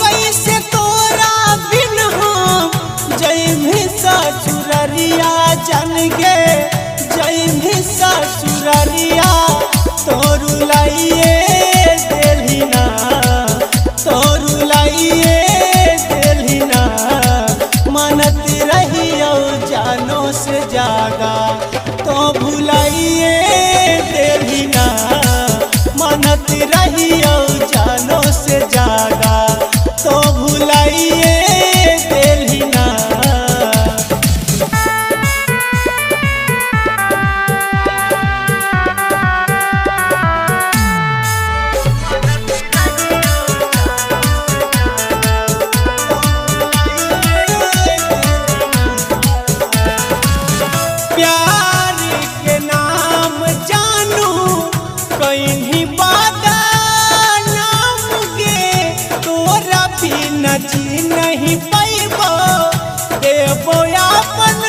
कैसे तोरा बिन हम जैमी ससुररिया जान गे जैमी ससुररिया तोरू लाइए देलिना तोरू लाइए देलिना मानत रहियो जानो से जागा तो भुलाइए देलिना मानत रहियो जानो से जागा तो भुलाइए देलिना। प्यार के नाम जानू कहीं बादा नाम गे तोरा भी नची नहीं पैबो देवो अपन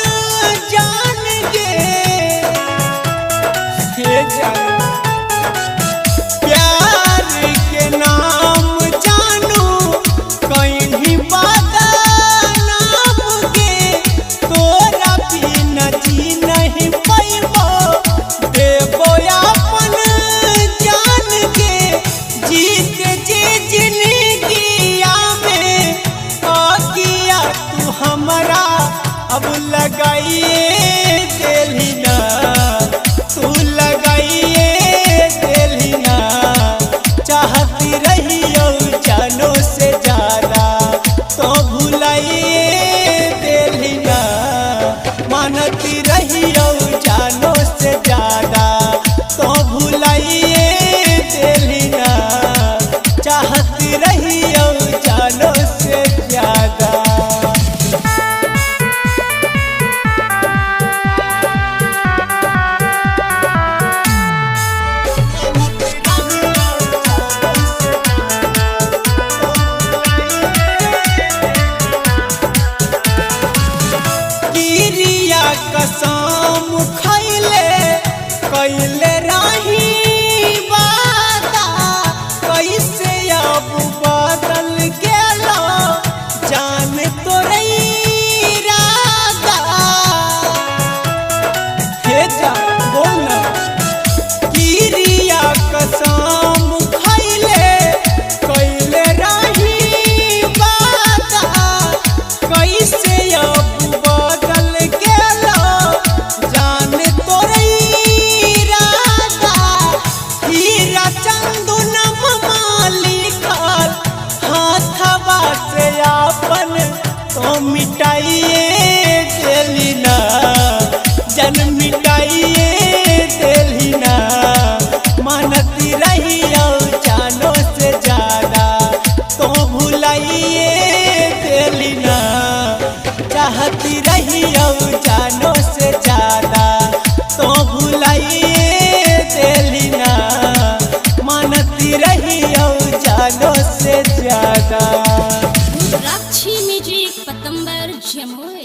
जान गे हे जान प्यार के नाम जानू कहीं बादा नाम गे तोरा भी नची नहीं पैबो देवो अपन जान गे जीत जी जिंदगिया में आगिया तू हमारा अब लगाइए देलिना तू लगाइए देलिना चाहती रहियो जानो से ज्यादा तो भुलाइए देलिना मानती रहियो जानो से ज्यादा तो भुलाइए देलिना चाहती रहियो जानो से ज्यादा। गिरिया कसम खैले कैले रही वादा कैसे अब बदल गेलो जान तोरे इरादा हे जान बोल ना गिरिया कसम खैले कैले रही वादा कैसे अब बदल गेलो जान तोरे इरादा हीरा चंदू नम लिखल हाथवा से अपन तो मिटाइए देलिना जन मिटाइए देलिना मानती रहियो जानो से ज्यादा तो भुलाइए देलिना चाहती रहियो जानो से ज्यादा तो भुलाइए देलिना मानती रहियो जानो से ज्यादा। रुद्राक्षी म्यूजिक पतंबर जमुई।